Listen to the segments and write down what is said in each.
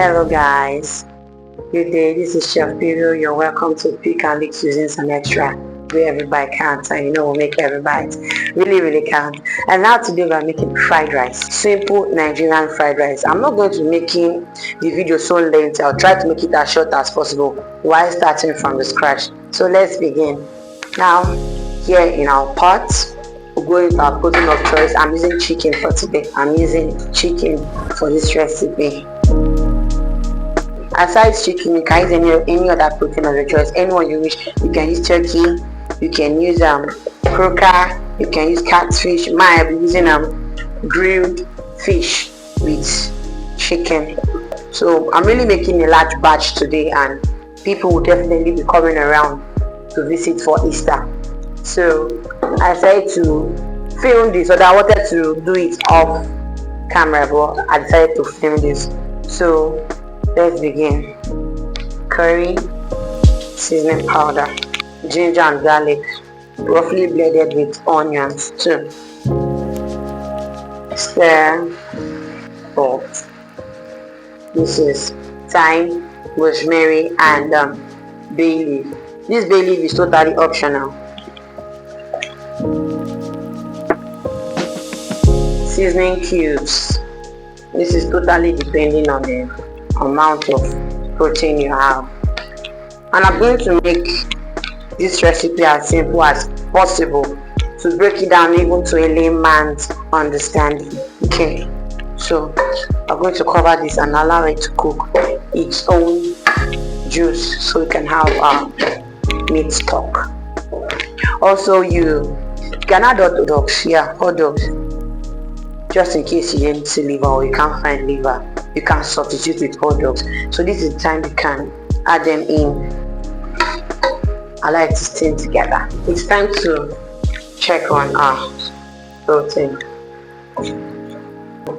Hello guys, good day. This is Chef Pedro. You're welcome to Pick and Lick using some extra where every bite counts, and we'll make every bite really count. And now today we're making fried rice, simple Nigerian fried rice. I'm not going to be making the video so lengthy. I'll try to make it as short as possible while starting from the scratch. So let's begin. Now here in our pot, we'll go into our protein of choice. I'm using chicken for today. I'm using chicken for this recipe. Aside chicken, you can use any other protein of your choice. Anyone you wish. You can use turkey, you can use croaker, you can use catfish. I'll be using grilled fish with chicken. So I'm really making a large batch today, and people will definitely be coming around to visit for Easter. So I decided to film this, although I wanted to do it off camera, but I decided to film this. So let's begin. Curry, seasoning powder, ginger and garlic, roughly blended with onions too. Stir, salt. This is thyme, rosemary, and bay leaf. This bay leaf is totally optional. Seasoning cubes. This is totally depending on the amount of protein you have, and I'm going to make this recipe as simple as possible to break it down even to a layman's understanding. Okay, so I'm going to cover this and allow it to cook its own juice so we can have our meat stock. Also, you can add hot dogs, just in case you didn't see liver or you can't find liver. You can substitute with hot dogs. So this is the time you can add them in. Allow it to steam together. It's time to check on our protein.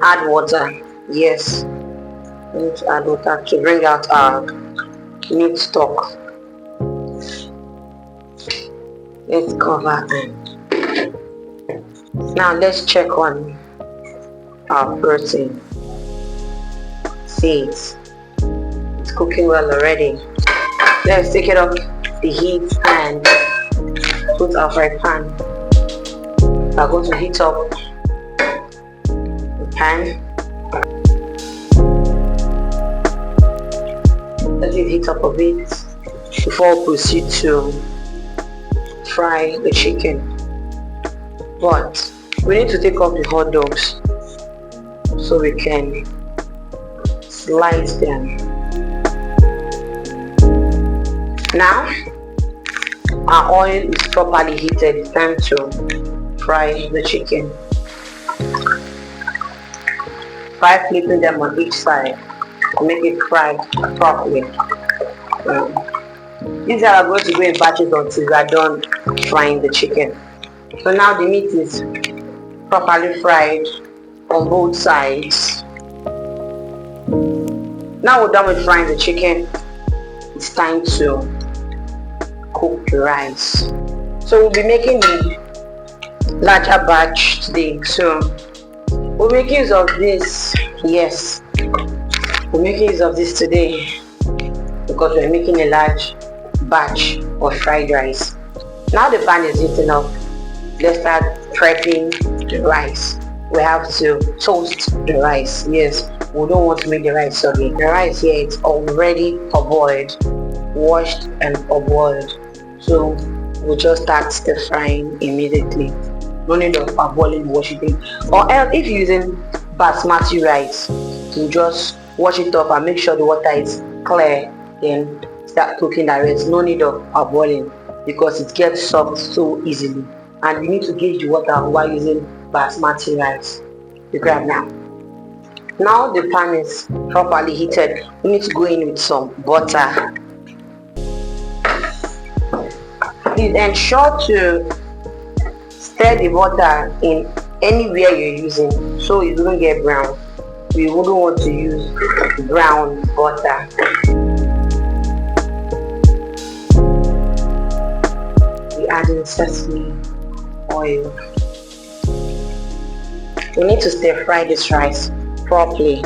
Add water. Yes, we need to add water to bring out our meat stock. Let's cover and now let's check on our protein. See, it's cooking well already. Let's take it off the heat and put our fry pan. We're going to heat up the pan. Let it heat up a bit before we proceed to fry the chicken. But we need to take off the hot dogs so we can slice them. Now our oil is properly heated. It's time to fry the chicken. Try flipping them on each side to make it fried properly. These are going to go in batches until we are done frying the chicken. So now the meat is properly fried on both sides. Now we're done with frying the chicken. It's time to cook the rice. So we'll be making the larger batch today. So we'll make use of this. Yes, we're making use of this today because we're making a large batch of fried rice. Now the pan is heating up. Let's start prepping the rice. We have to toast the rice. Yes, we don't want to make the rice soggy. The rice here is already parboiled, washed and parboiled. So we'll just start stir frying immediately. No need of parboiling, washing it. Or else if you're using basmati rice, you just wash it up and make sure the water is clear. Then start cooking the rice. No need of parboiling because it gets soft so easily. And you need to gauge the water while using basmati rice. You grab now. Now the pan is properly heated. We need to go in with some butter. Please ensure to stir the butter in anywhere you're using so it doesn't get brown. We wouldn't want to use brown butter. We add in sesame oil. We need to stir fry this rice properly.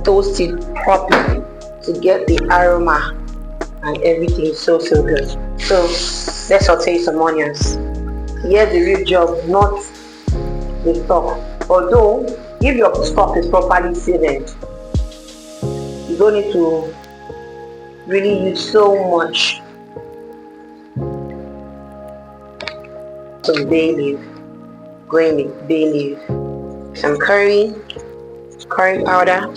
toast it properly to get the aroma and everything so good. So let's saute some onions. Here's the real job, not the stock. Although if your stock is properly seasoned, you don't need to really use so much. Some bay leaf, going with bay leaf, some curry powder,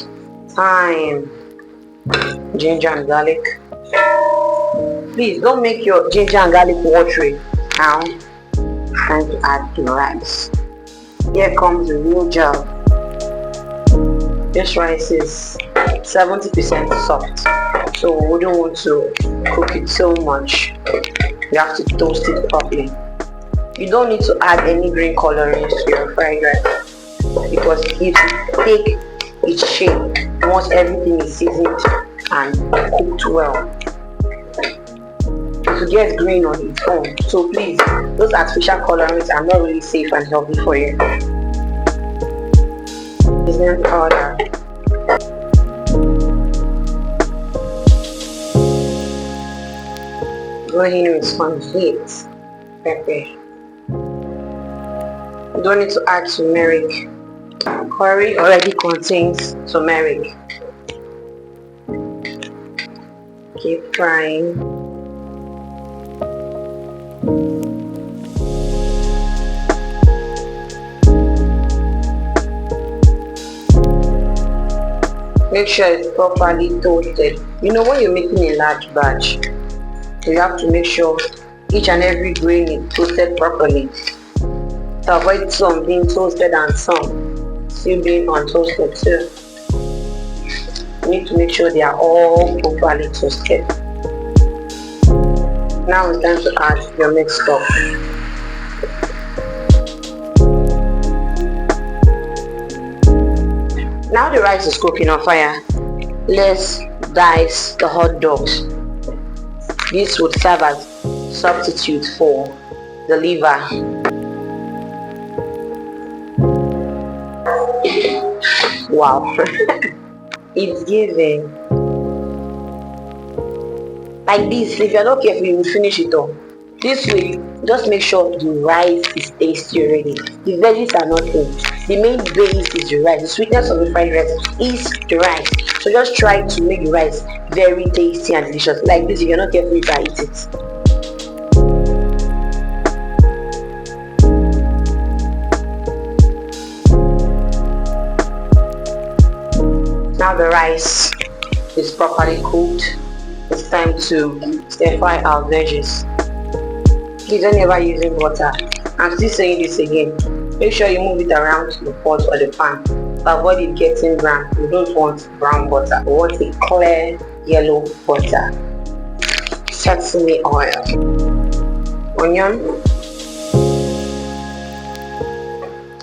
thyme, ginger and garlic. Please don't make your ginger and garlic watery. Now time to add the rice. Here comes the real job. This rice is 70% soft, so we don't want to cook it so much. You have to toast it properly. You don't need to add any green colorings to your fried rice, because it will take its shape once everything is seasoned and cooked well. It will get green on its own. So please, those artificial colorings are not really safe and healthy for you. Seasoning powder. Go in with some heat. Pepper. You don't need to add turmeric. Curry already contains turmeric. Keep frying. Make sure it's properly toasted. You know, when you're making a large batch, you have to make sure each and every grain is toasted properly to avoid some being toasted and some still being untoasted too. You need to make sure they are all properly toasted. Now it's time to add your mixed up. Now the rice is cooking on fire. Let's dice the hot dogs. This would serve as substitute for the liver. Wow. It's giving. Like this, if you're not careful, you will finish it all. This way, just make sure the rice is tasty already. The veggies are nothing. The main base is the rice. The sweetness of the fried rice is the rice. So just try to make the rice very tasty and delicious. Like this, if you're not careful, you can eat it. Now the rice is properly cooked. It's time to stir fry our veggies. Please don't ever using butter. I'm still saying this again. Make sure you move it around the pot or the pan to avoid it getting brown. We don't want brown butter. We want a clear yellow butter. Sesame oil. Onion.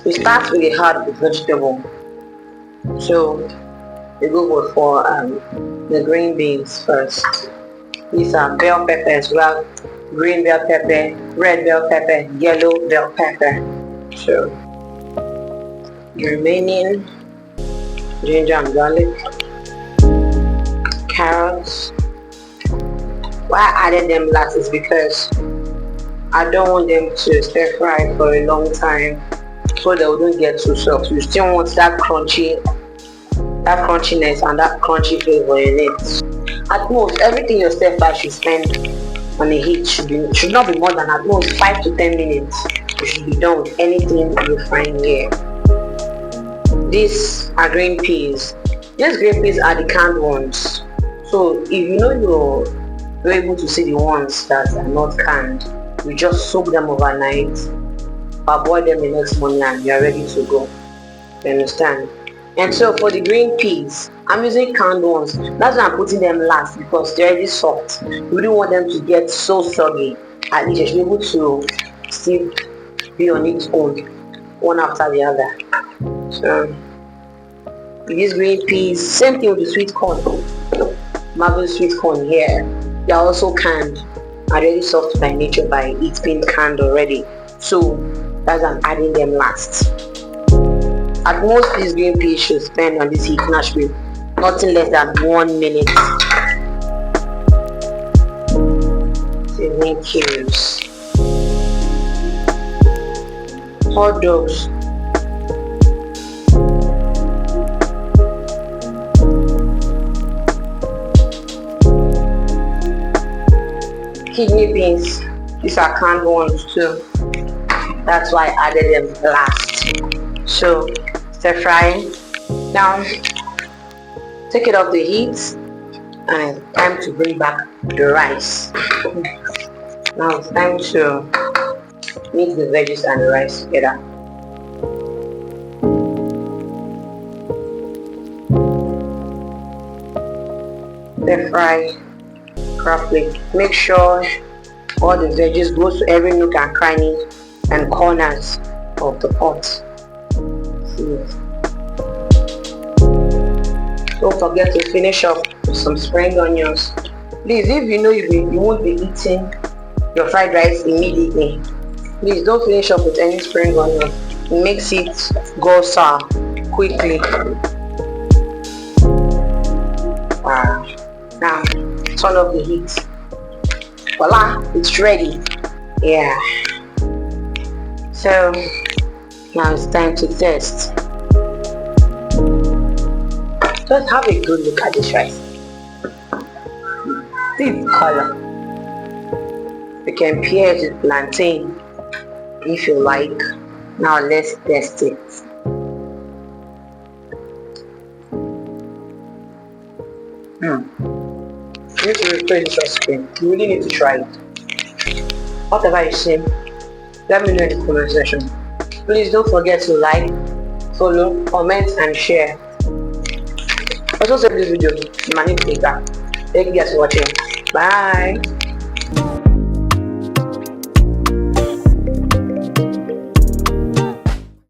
We start with a hard vegetable. So we go for the green beans first. These are bell pepper as well. Green bell pepper, red bell pepper, yellow bell pepper. So the remaining ginger and garlic, carrots. Why I added them last is because I don't want them to stir fry for a long time so they wouldn't get too soft. You still want that crunchiness and that crunchy flavor in it. At most, everything your stir fry should spend on the heat should not be more than at most 5 to 10 minutes. You should be done with anything you find here. These are green peas. These green peas are the canned ones. So if you know you're able to see the ones that are not canned, you just soak them overnight, boil them the next morning, and you're ready to go. You understand? And so for the green peas, I'm using canned ones. That's why I'm putting them last, because they're already soft. We don't want them to get so soggy. At least you should be able to still be on its own, one after the other. So these green peas, same thing with the sweet corn. Marble sweet corn here. They are also canned, already soft by nature by it being canned already. So that's why I'm adding them last. At most, these green peas should spend on this heat naturally nothing less than 1 minute. Seasoning cubes. Hot dogs. Kidney beans. These are canned ones too. That's why I added them last. So stir frying. Now take it off the heat and it's time to bring back the rice. Now it's time to mix the veggies and the rice together. Stir fry properly. Make sure all the veggies go to every nook and cranny and corners of the pot. Don't forget to finish up with some spring onions. Please, if you know you won't be eating your fried rice immediately, please don't finish up with any spring onions. It makes it go sour quickly. Now turn off the heat. Voila, it's ready. Yeah. So now it's time to test. Just have a good look at this rice. See the color. You can pair it with plantain if you like. Now let's test it. You need to replace your screen. You really need to try it. Whatever you see, let me know in the comment section. Please don't forget to like, follow, comment and share. Also save this video. My name is Ika. Thank you guys for watching. Bye.